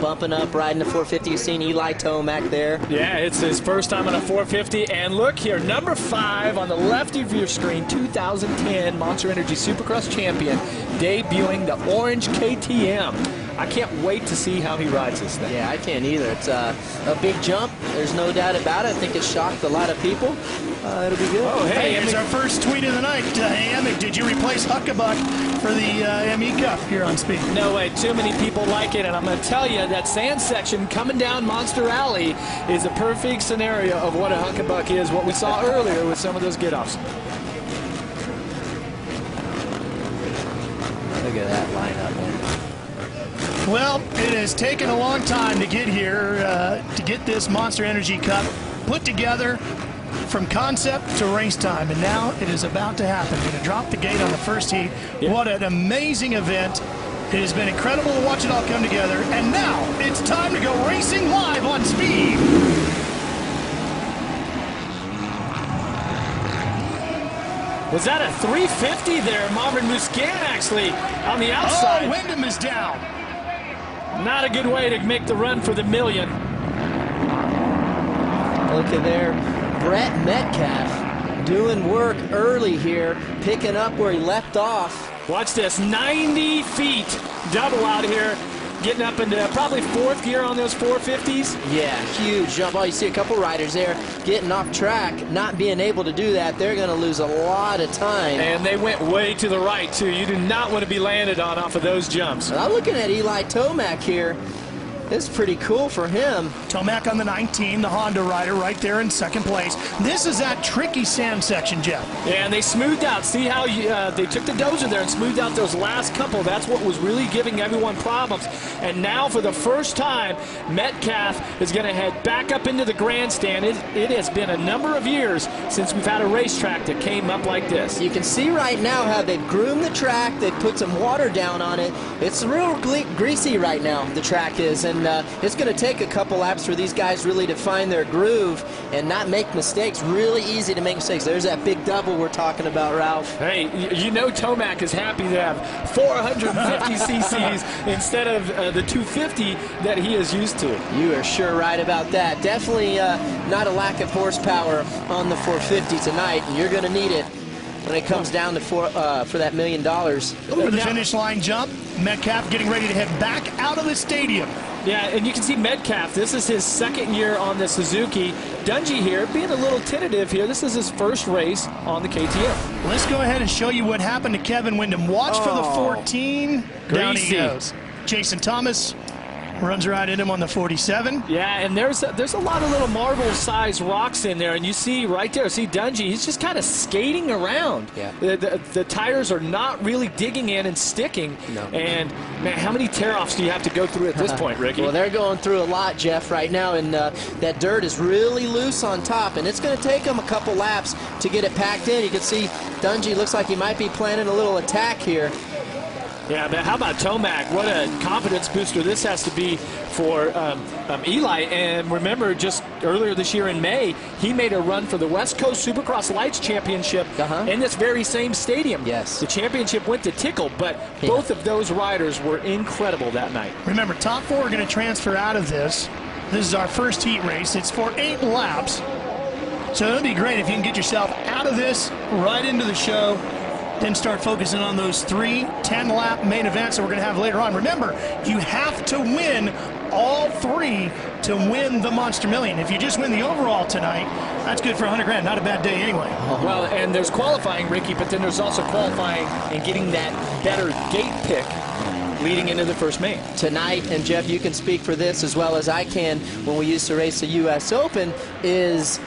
bumping up, riding the 450. You've seen Eli Tomac there. Yeah, it's his first time on a 450. And look here, number 5 on the left of your screen, 2010 Monster Energy Supercross champion, debuting the orange KTM. I can't wait to see how he rides this thing. Yeah, I can't either. It's a big jump. There's no doubt about it. I think it shocked a lot of people. It'll be good. Oh, hey, it's our first tweet of the night. Amick, did you replace Huckabuck for the ME Cup here on Speed? No way. Too many people like it, and I'm going to tell you that sand section coming down Monster Alley is a perfect scenario of what a Huckabuck is, what we saw earlier with some of those get-offs. Look at that lineup, man. Well, it has taken a long time to get here, to get this Monster Energy Cup put together from concept to race time, and now it is about to happen. Going to drop the gate on the first heat. Yeah. What an amazing event. It has been incredible to watch it all come together, and now it's time to go racing live on Speed. Was that a 350 there? Marvin Musquin actually on the outside. Oh, Wyndham is down. Not a good way to make the run for the million. Look at there. Brett Metcalf doing work early here, picking up where he left off. Watch this, 90 feet double out here, getting up into probably 4th gear on those 450s. Yeah, huge jump. Oh, you see a couple riders there getting off track, not being able to do that. They're going to lose a lot of time. And they went way to the right, too. You do not want to be landed on off of those jumps. I'm looking at Eli Tomac here. This is pretty cool for him. Tomac on the 19, the Honda rider right there in 2nd place. This is that tricky sand section, Jeff. Yeah, and they smoothed out. See how they took the dozer there and smoothed out those last couple. That's what was really giving everyone problems. And now for the first time, Metcalf is going to head back up into the grandstand. It has been a number of years since we've had a racetrack that came up like this. You can see right now how they've groomed the track. They've put some water down on it. It's real greasy right now, the track is. And it's going to take a couple laps for these guys really to find their groove and not make mistakes. Really easy to make mistakes. There's that big double we're talking about, Ralph. Hey, you know Tomac is happy to have 450 cc's instead of the 250 that he is used to. You are sure right about that. Definitely not a lack of horsepower on the 450 tonight, and you're going to need it when it comes down to for that $1 million. Over the finish line jump, Metcalf getting ready to head back out of the stadium. Yeah, and you can see Metcalf, this is his 2nd year on the Suzuki. Dungey here being a little tentative here. This is his first race on the KTM. Let's go ahead and show you what happened to Kevin Wyndham. Watch for the 14. Down he goes. Jason Thomas runs right at him on the 47. Yeah, and there's a lot of little marble-sized rocks in there, and you see right there, see Dungey, he's just kind of skating around. Yeah. The tires are not really digging in and sticking. No. And, man, how many tear-offs do you have to go through at this point, Ricky? Well, they're going through a lot, Jeff, right now, and that dirt is really loose on top, and it's going to take them a couple laps to get it packed in. You can see Dungey looks like he might be planning a little attack here. Yeah, but how about Tomac? What a confidence booster this has to be for Eli. And remember, just earlier this year in May, he made a run for the West Coast Supercross Lights Championship in this very same stadium. Yes. The championship went to Tickle, but both of those riders were incredible that night. Remember, top 4 are going to transfer out of this. This is our first heat race. It's for 8 laps. So it'll be great if you can get yourself out of this, right into the show, then start focusing on those 3 10-lap main events that we're going to have later on. Remember, you have to win all 3 to win the Monster Million. If you just win the overall tonight, that's good for 100 grand. Not a bad day anyway. Well, and there's qualifying, Ricky, but then there's also qualifying and getting that better gate pick leading into the first main. Tonight, and Jeff, you can speak for this as well as I can when we used to race the U.S. Open, is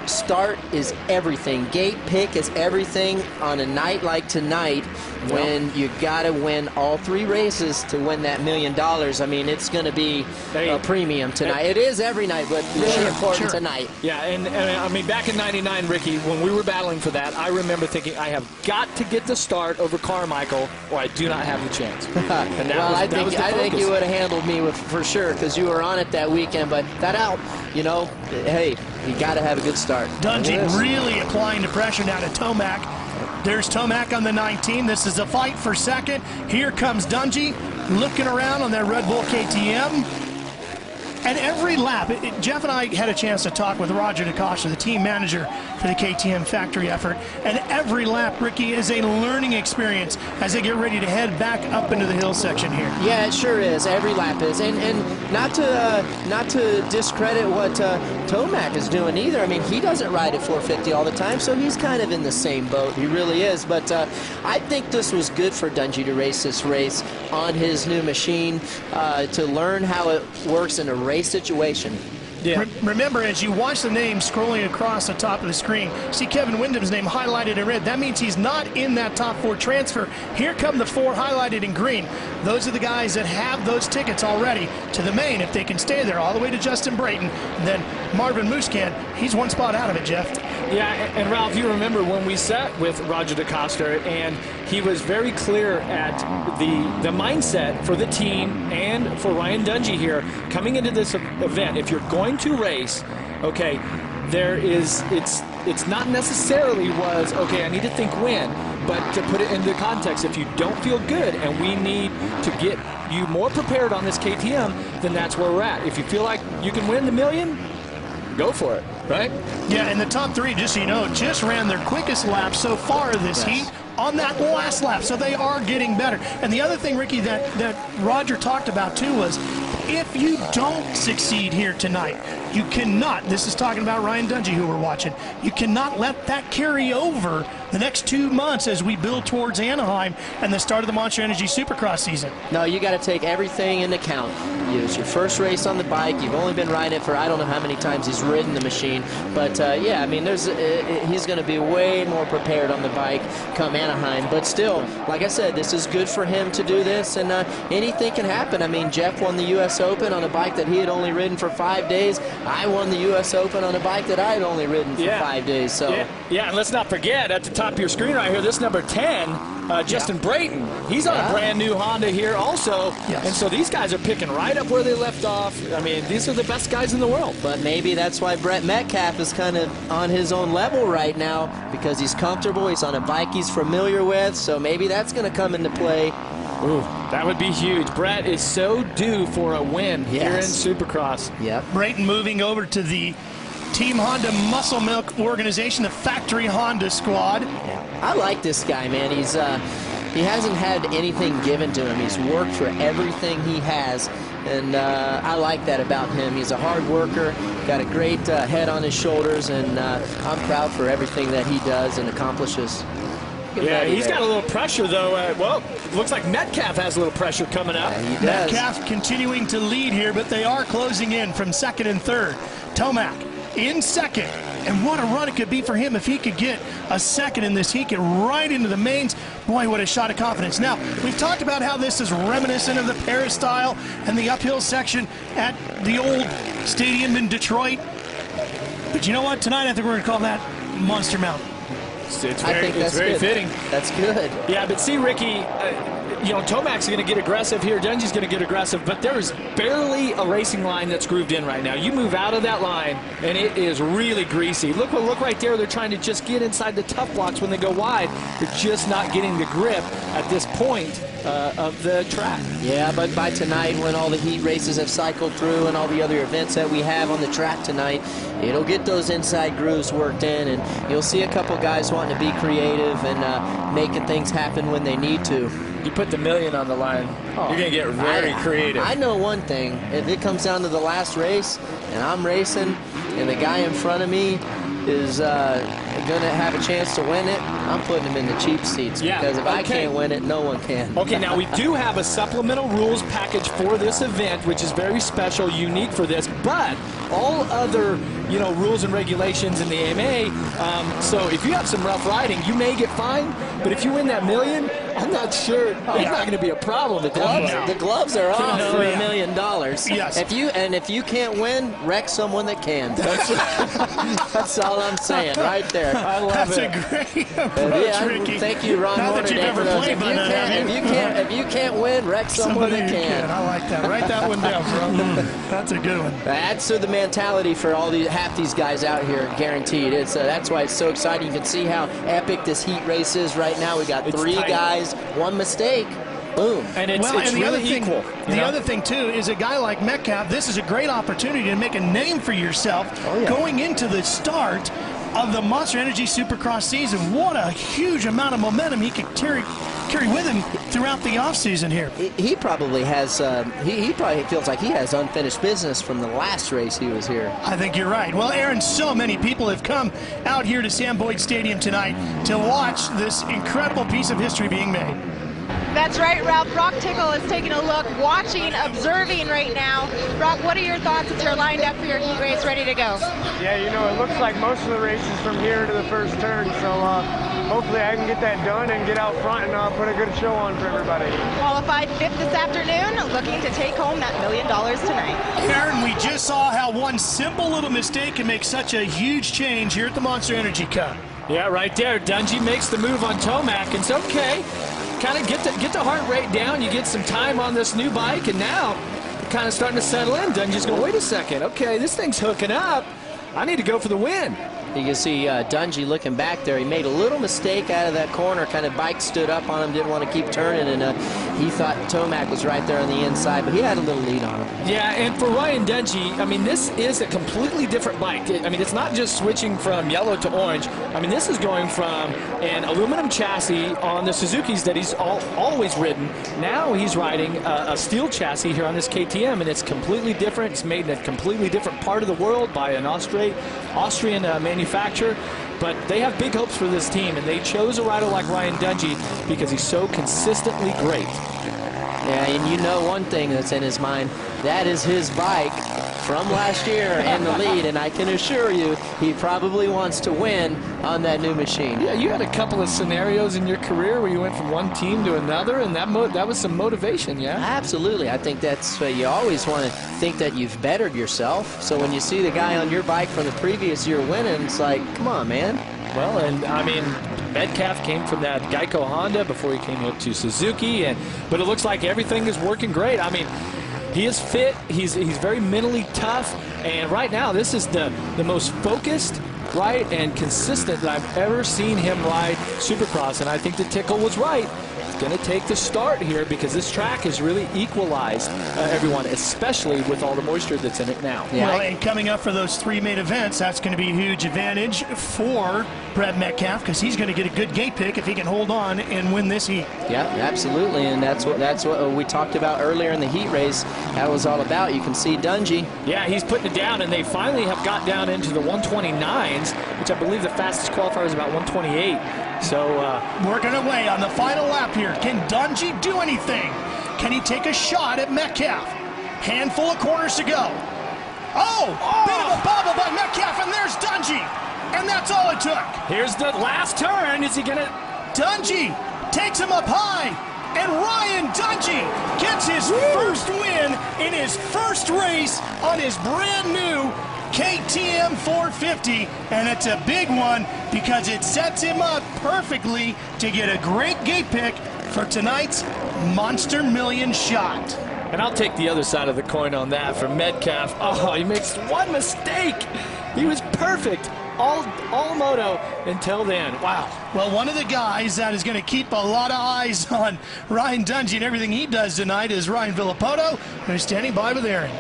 start is everything. Gate pick is everything on a night like tonight when you got to win all 3 races to win that $1 million. I mean, it's going to be a premium tonight. It is every night, but really important tonight. Yeah, and I mean, back in '99, Ricky, when we were battling for that, I remember thinking, I have got to get the start over Carmichael or I do not have the chance. And well, I think you would have handled me for sure because you were on it that weekend, but that out, you know, hey, you got to have a good start. Dungey really applying the pressure now to Tomac. There's Tomac on the 19. This is a fight for 2nd. Here comes Dungey looking around on that Red Bull KTM. And every lap, Jeff and I had a chance to talk with Roger DeCosta, the team manager for the KTM factory effort, and every lap, Ricky, is a learning experience as they get ready to head back up into the hill section here. Yeah, it sure is. Every lap is. And not to discredit what Tomac is doing either. I mean, he doesn't ride at 450 all the time, so he's kind of in the same boat. He really is. But I think this was good for Dungey to race this race on his new machine, to learn how it works in a race situation. Yeah. Remember, as you watch the names scrolling across the top of the screen, see Kevin Windham's name highlighted in red. That means he's not in that top 4 transfer. Here come the 4 highlighted in green. Those are the guys that have those tickets already to the main, if they can stay there, all the way to Justin Brayton. And then Marvin Musquin, he's 1 spot out of it, Jeff. Yeah, and Ralph, you remember when we sat with Roger DeCosta, and he was very clear at the mindset for the team and for Ryan Dungey here coming into this event. If you're going to race, okay, it's not necessarily okay, I need to think win, but to put it into context, if you don't feel good and we need to get you more prepared on this KTM, then that's where we're at. If you feel like you can win the million, go for it, right? Yeah, and the top 3, just so you know, just ran their quickest lap so far this heat on that last lap, so they are getting better. And the other thing, Ricky, that Roger talked about too was, if you don't succeed here tonight, you cannot, this is talking about Ryan Dungey who we're watching, you cannot let that carry over the next 2 months as we build towards Anaheim and the start of the Monster Energy Supercross season. No, you got to take everything into account. It's your first race on the bike. You've only been riding it for I don't know how many times he's ridden the machine. But, yeah, I mean, he's going to be way more prepared on the bike come Anaheim. But still, like I said, this is good for him to do this, and anything can happen. I mean, Jeff won the U.S. Open on a bike that he had only ridden for 5 days. I won the U.S. Open on a bike that I had only ridden for 5 days. So yeah, and let's not forget, at the top of your screen right here, this number 10, Justin Brayton. He's on a brand new Honda here also. Yes. And so these guys are picking right up where they left off. I mean, these are the best guys in the world. But maybe that's why Brett Metcalf is kind of on his own level right now, because he's comfortable. He's on a bike he's familiar with. So maybe that's going to come into play. Ooh, that would be huge. Brett is so due for a win here in Supercross. Yep. Brayton moving over to the Team Honda Muscle Milk organization, the Factory Honda squad. I like this guy, man. He hasn't had anything given to him. He's worked for everything he has, and I like that about him. He's a hard worker, got a great head on his shoulders, and I'm proud for everything that he does and accomplishes. Yeah, he's got a little pressure, though. Well, looks like Metcalf has a little pressure coming up. Yeah, he does. Metcalf continuing to lead here, but they are closing in from 2nd and 3rd. Tomac in 2nd. And what a run it could be for him if he could get a 2nd in this. He get right into the mains. Boy, what a shot of confidence. Now, we've talked about how this is reminiscent of the Paris style and the uphill section at the old stadium in Detroit. But you know what? Tonight, I think we're going to call that Monster Mountain. It's very fitting. That's good. Yeah, but see, Ricky, you know, Tomac's going to get aggressive here. Dungey's going to get aggressive, but there is barely a racing line that's grooved in right now. You move out of that line, and it is really greasy. Look right there. They're trying to just get inside the tough blocks when they go wide. They're just not getting the grip at this point of the track. Yeah, but by tonight, when all the heat races have cycled through and all the other events that we have on the track tonight, it'll get those inside grooves worked in, and you'll see a couple guys wanting to be creative and making things happen when they need to. You put the million on the line, you're going to get very creative. I know one thing. If it comes down to the last race, and I'm racing, and the guy in front of me is going to have a chance to win it, I'm putting him in the cheap seats, because if I can't win it, no one can. Okay, now we do have a supplemental rules package for this event, which is very special, unique for this, but all other, you know, rules and regulations in the AMA, so if you have some rough riding, you may get fined, but if you win that million, I'm not sure. It's not going to be a problem at that point. The gloves are off for $1 million. Yes. If you can't win, wreck someone that can. That's all I'm saying right there. I love That's it. a great approach, Ricky. Thank you, Ron Not that you've Hornaday, ever for those. played by If you can't win, wreck someone Somebody that who can. I like that. Write that one down, bro. That's a good one. That's the mentality for half these guys out here, guaranteed. It's that's why it's so exciting. You can see how epic this heat race is right now. We got 3 guys, 1 mistake, boom. And it's and the really other thing, equal. the other thing too is a guy like Metcalf. This is a great opportunity to make a name for yourself going into the start of the Monster Energy Supercross season. What a huge amount of momentum he can carry with him throughout the offseason here. He probably has, he probably feels like he has unfinished business from the last race he was here. I think you're right. Well, Aaron, so many people have come out here to Sam Boyd Stadium tonight to watch this incredible piece of history being made. That's right, Ralph. Brock Tickle is taking a look, watching, observing right now. Brock, what are your thoughts as you're lined up for your heat race, ready to go? Yeah, you know, it looks like most of the race is from here to the first turn, so hopefully I can get that done and get out front and put a good show on for everybody. Qualified 5th this afternoon, looking to take home that $1 million tonight. Aaron, we just saw how one simple little mistake can make such a huge change here at the Monster Energy Cup. Yeah, right there. Dungey makes the move on Tomac. It's okay. Kind of get the heart rate down. You get some time on this new bike, and now you're kind of starting to settle in. Dungey's going, wait a second. Okay, this thing's hooking up. I need to go for the win. You can see Dungey looking back there. He made a little mistake out of that corner. Kind of bike stood up on him, didn't want to keep turning, and he thought Tomac was right there on the inside, but he had a little lead on him. Yeah, and for Ryan Dungey, I mean, this is a completely different bike. I mean, it's not just switching from yellow to orange. I mean, this is going from an aluminum chassis on the Suzukis that he's always ridden. Now he's riding a steel chassis here on this KTM, and it's completely different. It's made in a completely different part of the world by an Austrian manufacturer. But they have big hopes for this team, and they chose a rider like Ryan Dungey because he's so consistently great. Yeah, and you know one thing that's in his mind, that is his bike from last year in the lead, and I can assure you he probably wants to win on that new machine. Yeah, you had a couple of scenarios in your career where you went from one team to another, and that was some motivation, yeah? Absolutely. I think that's you always want to think that you've bettered yourself. So when you see the guy on your bike from the previous year winning, it's like, come on, man. Well, and I mean, Metcalf came from that Geico Honda before he came up to Suzuki, but it looks like everything is working great. I mean, he is fit, he's very mentally tough, and right now this is the most focused, right, and consistent that I've ever seen him ride Supercross, and I think the Tickle was right. Going to take the start here because this track has really equalized everyone, especially with all the moisture that's in it now. Yeah. Well, and coming up for those 3 main events, that's going to be a huge advantage for Brad Metcalf because he's going to get a good gate pick if he can hold on and win this heat. Yeah, absolutely, and that's what we talked about earlier in the heat race. That was all about. You can see Dungey. Yeah, he's putting it down, and they finally have got down into the 129s, which I believe the fastest qualifier is about 128. So working away on the final lap here. Can Dungey do anything? Can he take a shot at Metcalf? Handful of corners to go. Oh! Bit of a bobble by Metcalf, and there's Dungey. And that's all it took. Here's the last turn. Is he going to... Dungey takes him up high. And Ryan Dungey gets his first win in his first race on his brand new KTM 450, and it's a big one because it sets him up perfectly to get a great gate pick for tonight's Monster Million shot. And I'll take the other side of the coin on that for Metcalf. Oh, he makes one mistake. He was perfect all moto until then. Wow. Well, one of the guys that is going to keep a lot of eyes on Ryan Dungey and everything he does tonight is Ryan Villopoto, who's standing by with Aaron.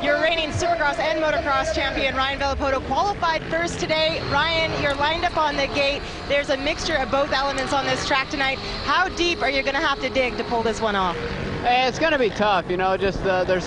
Your reigning Supercross and Motocross champion, Ryan Villopoto, qualified first today. Ryan, you're lined up on the gate. There's a mixture of both elements on this track tonight. How deep are you going to have to dig to pull this one off? It's going to be tough, you know, just there's